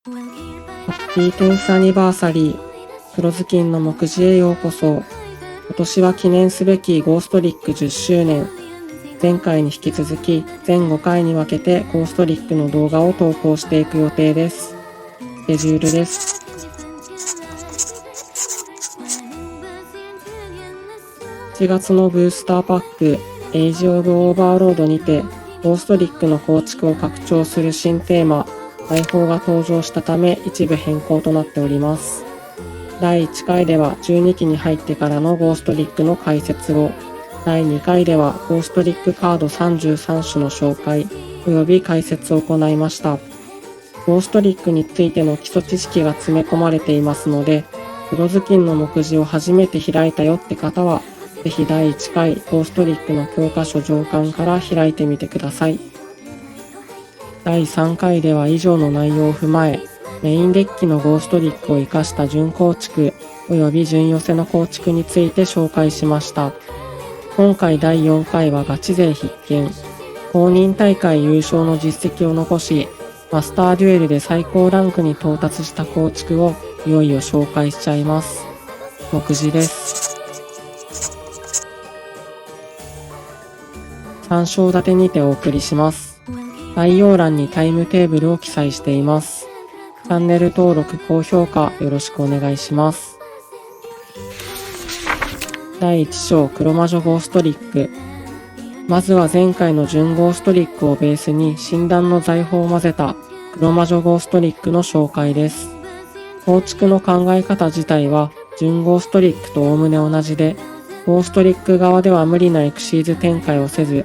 ハッピーテンスアニバーサリー、黒ずきんの目次へようこそ。今年は記念すべきゴーストリック10周年。前回に引き続き全5回に分けてゴーストリックの動画を投稿していく予定です。スケジュールです。7月のブースターパック、エイジ・オブ・オーバーロードにて、ゴーストリックの構築を拡張する新テーマ、大砲が登場したため一部変更となっております。第1回では12期に入ってからのゴーストリックの解説を、第2回ではゴーストリックカード33種の紹介及び解説を行いました。ゴーストリックについての基礎知識が詰め込まれていますので、黒ずきんの目次を初めて開いたよって方は、ぜひ第1回ゴーストリックの教科書上巻から開いてみてください。第3回では以上の内容を踏まえ、メインデッキのゴーストリックを活かした準構築及び準寄せの構築について紹介しました。今回第4回はガチ勢必見。公認大会優勝の実績を残し、マスターデュエルで最高ランクに到達した構築をいよいよ紹介しちゃいます。目次です。3章立てにてお送りします。概要欄にタイムテーブルを記載しています。チャンネル登録、高評価よろしくお願いします。第1章黒魔女ゴーストリック。まずは前回の準ゴーストリックをベースに診断の財宝を混ぜた黒魔女ゴーストリックの紹介です。構築の考え方自体は準ゴーストリックとおおむね同じで、ゴーストリック側では無理なエクシーズ展開をせず、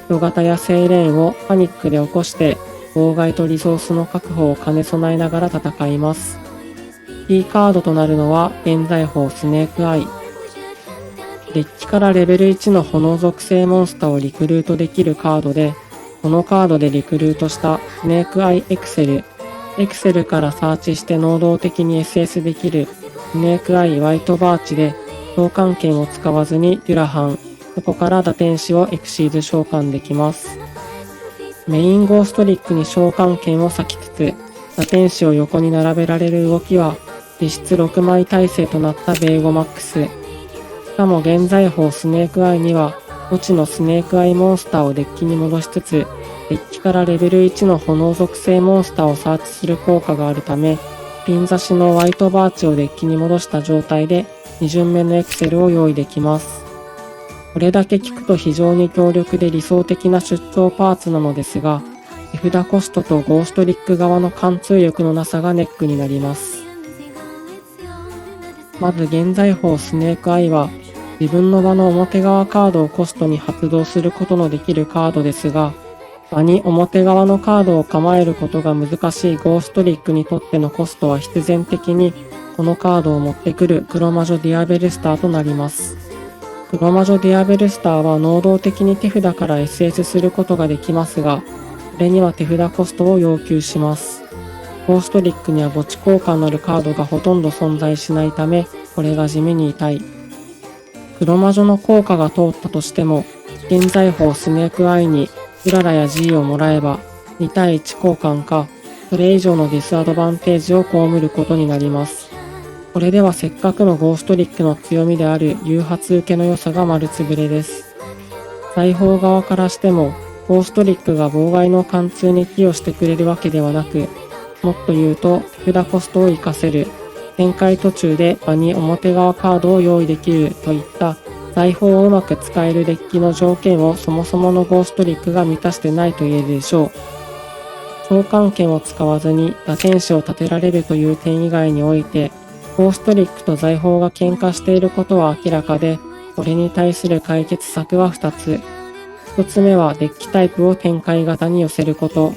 人型やセイレーンをパニックで起こして妨害とリソースの確保を兼ね備えながら戦います。キーカードとなるのは現在法スネークアイ。デッキからレベル1の炎属性モンスターをリクルートできるカードで、このカードでリクルートしたスネークアイエクセル。エクセルからサーチして能動的に SS できるスネークアイホワイトバーチで召喚権を使わずにデュラハン、そこから打天使をエクシーズ召喚できます。メインゴーストリックに召喚権を割きつつ、打天使を横に並べられる動きは実質6枚耐性となったベーゴマックス。しかも現在法スネークアイには墓地のスネークアイモンスターをデッキに戻しつつ、デッキからレベル1の炎属性モンスターをサーチする効果があるため、ピン刺しのホワイトバーチをデッキに戻した状態で2巡目のエクセルを用意できます。これだけ聞くと非常に強力で理想的な出張パーツなのですが、手札コストとゴーストリック側の貫通力のなさがネックになります。まず現在法スネークアイは、自分の場の表側カードをコストに発動することのできるカードですが、場に表側のカードを構えることが難しいゴーストリックにとってのコストは必然的にこのカードを持ってくる黒魔女ディアベルスターとなります。黒魔女ディアベルスターは能動的に手札から SS することができますが、これには手札コストを要求します。ゴーストリックには墓地効果のあるカードがほとんど存在しないため、これが地味に痛い。黒魔女の効果が通ったとしても、現在法スネークアイにうららや G をもらえば、2対1交換か、それ以上のディスアドバンテージを被ることになります。これではせっかくのゴーストリックの強みである誘発受けの良さが丸つぶれです。財宝側からしても、ゴーストリックが妨害の貫通に寄与してくれるわけではなく、もっと言うと手札コストを活かせる、展開途中で場に表側カードを用意できるといった財宝をうまく使えるデッキの条件をそもそものゴーストリックが満たしてないと言えるでしょう。召喚権を使わずに打天使を立てられるという点以外において、ゴーストリックと財宝が喧嘩していることは明らかで、これに対する解決策は2つ。1つ目はデッキタイプを展開型に寄せること。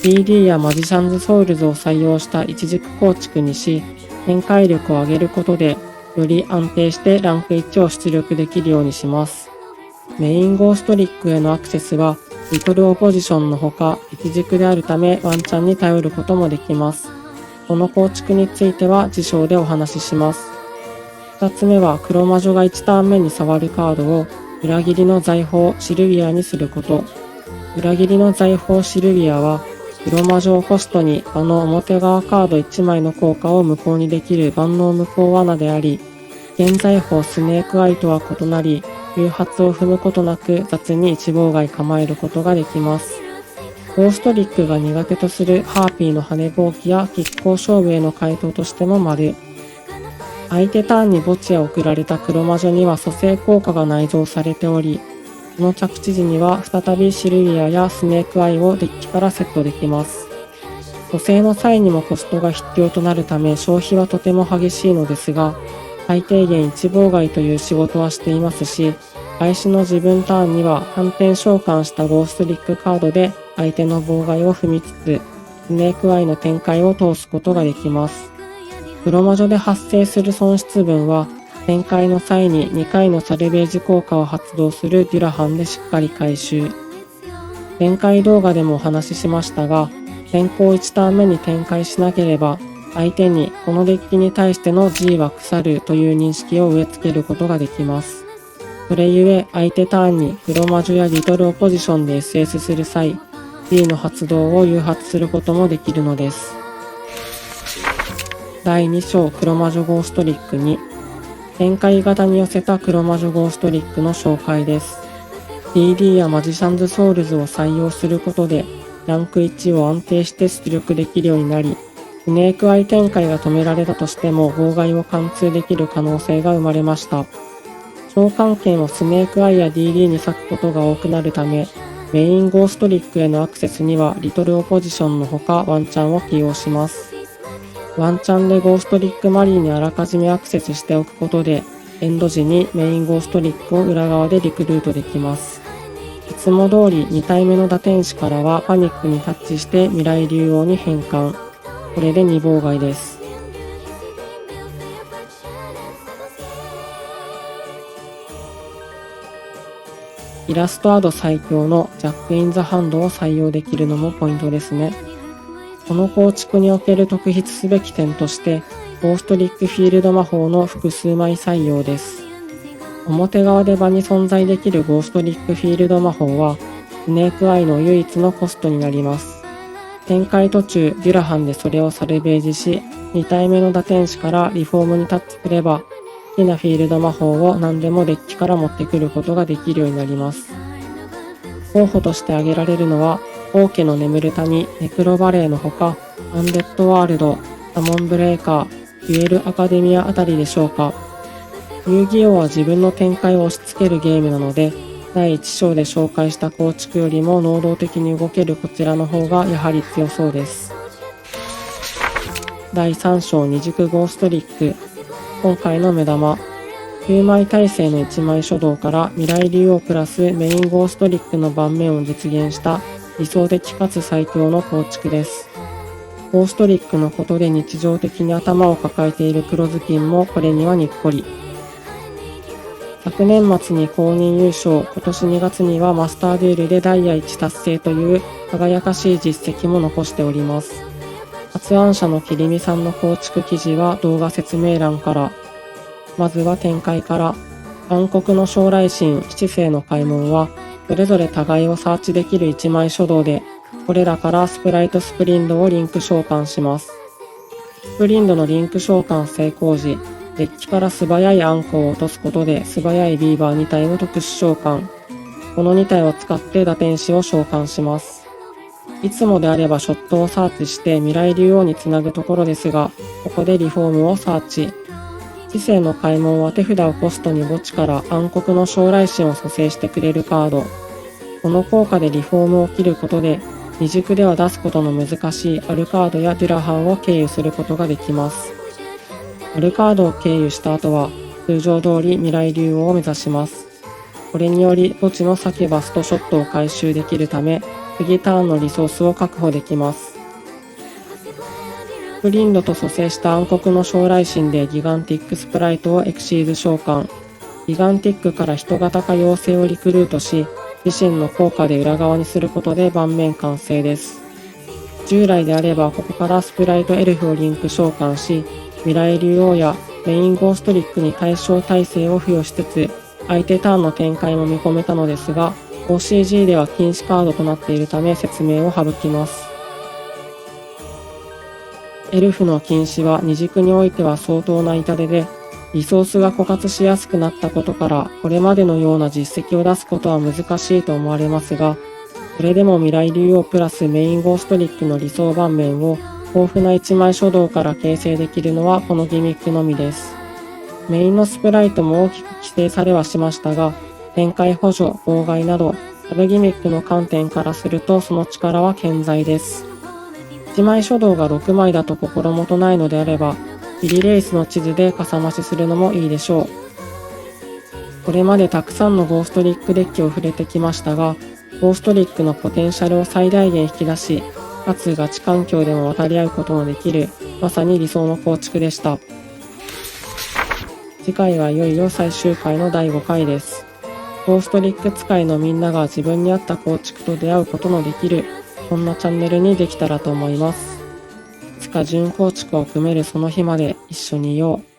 BD やマジシャンズソウルズを採用した一軸構築にし、展開力を上げることで、より安定してランク1を出力できるようにします。メインゴーストリックへのアクセスは、リトルオポジションのほか、一軸であるためワンチャンに頼ることもできます。この構築については次章でお話しします。2つ目は黒魔女が1ターン目に触るカードを裏切りの財宝シルビアにすること。裏切りの財宝シルビアは黒魔女をコストに場の表側カード1枚の効果を無効にできる万能無効罠であり、現在法スネークアイとは異なり、誘発を踏むことなく雑に一妨害構えることができます。ゴーストリックが苦手とするハーピーの羽ぼうきや拮抗勝負への回答としても丸。相手ターンに墓地へ送られた黒魔女には蘇生効果が内蔵されており、その着地時には再びシルリアやスネークアイをデッキからセットできます。蘇生の際にもコストが必要となるため消費はとても激しいのですが、最低限一妨害という仕事はしていますし、開始の自分ターンには反転召喚したゴーストリックカードで相手の妨害を踏みつつ、スネークアイの展開を通すことができます。黒魔女で発生する損失分は、展開の際に2回のサルベージ効果を発動するデュラハンでしっかり回収。前回動画でもお話ししましたが、先行1ターン目に展開しなければ、相手にこのデッキに対しての G は腐るという認識を植え付けることができます。それゆえ相手ターンに黒魔女やリトルオポジションで SS する際、G の発動を誘発することもできるのです。第2章黒魔女ゴーストリック2、展開型に寄せた黒魔女ゴーストリックの紹介です。DD やマジシャンズソウルズを採用することで、ランク1を安定して出力できるようになり、スネークアイ展開が止められたとしても妨害を貫通できる可能性が生まれました。召喚権をスネークアイや DD に割くことが多くなるため、メインゴーストリックへのアクセスにはリトルオポジションのほかワンチャンを起用します。ワンチャンでゴーストリックマリーにあらかじめアクセスしておくことで、エンド時にメインゴーストリックを裏側でリクルートできます。いつも通り2体目の打天使からはパニックにタッチして未来竜王に変換。これで2妨害です。イラストアド最強のジャック・イン・ザ・ハンドを採用できるのもポイントですね。この構築における特筆すべき点として、ゴーストリックフィールド魔法の複数枚採用です。表側で場に存在できるゴーストリックフィールド魔法は、スネークアイの唯一のコストになります。展開途中、デュラハンでそれをサルベージし、2体目の打天使からリフォームにタッチすれば、好きなフィールド魔法を何でもデッキから持ってくることができるようになります。候補として挙げられるのは、王家の眠る谷、ネクロバレーのほか、アンデッドワールド、サモンブレーカー、デュエルアカデミアあたりでしょうか。遊戯王は自分の展開を押し付けるゲームなので、第1章で紹介した構築よりも能動的に動けるこちらの方がやはり強そうです。第3章二軸ゴーストリック。今回の目玉。9枚耐性の1枚書道から未来竜王プラスメインゴーストリックの盤面を実現した理想的かつ最強の構築です。ゴーストリックのことで日常的に頭を抱えている黒ずきんもこれにはにっこり。昨年末に公認優勝、今年2月にはマスターデュエルでダイヤ1達成という輝かしい実績も残しております。発案者のきりみさんの構築記事は動画説明欄から。まずは展開から。暗黒の将来神、七星の開門は、それぞれ互いをサーチできる1枚書道で、これらからスプライトスプリンドをリンク召喚します。スプリンドのリンク召喚成功時、デッキから素早いアンコを落とすことで素早いビーバー2体を特殊召喚。この2体を使って打天使を召喚します。いつもであればショットをサーチして未来竜王につなぐところですが、ここでリフォームをサーチ。知性の開門は手札をコストに墓地から暗黒の将来神を蘇生してくれるカード。この効果でリフォームを切ることで、二軸では出すことの難しいアルカードやデュラハンを経由することができます。アルカードを経由した後は、通常通り未来竜王を目指します。これにより墓地のサキュバスとショットを回収できるため、次ターンのリソースを確保できます。スプリンドと蘇生した暗黒の将来神でギガンティックスプライトをエクシーズ召喚。ギガンティックから人型化妖精をリクルートし、自身の効果で裏側にすることで盤面完成です。従来であればここからスプライトエルフをリンク召喚し、未来竜王やメインゴーストリックに対象耐性を付与しつつ、相手ターンの展開も見込めたのですが、OCG では禁止カードとなっているため説明を省きます。エルフの禁止は二軸においては相当な痛手で、リソースが枯渇しやすくなったことから、これまでのような実績を出すことは難しいと思われますが、それでも未来竜王プラスメインゴーストリックの理想盤面を豊富な一枚書道から形成できるのはこのギミックのみです。メインのスプライトも大きく規制されはしましたが、展開補助、妨害など、サブギミックの観点からするとその力は健在です。1枚書道が6枚だと心もとないのであれば、ビリレイスの地図でかさ増しするのもいいでしょう。これまでたくさんのゴーストリックデッキを触れてきましたが、ゴーストリックのポテンシャルを最大限引き出し、かつガチ環境でも渡り合うことのできる、まさに理想の構築でした。次回はいよいよ最終回の第5回です。ゴーストリック使いのみんなが自分に合った構築と出会うことのできる、そんなチャンネルにできたらと思います。いつか純構築を組めるその日まで一緒にいよう。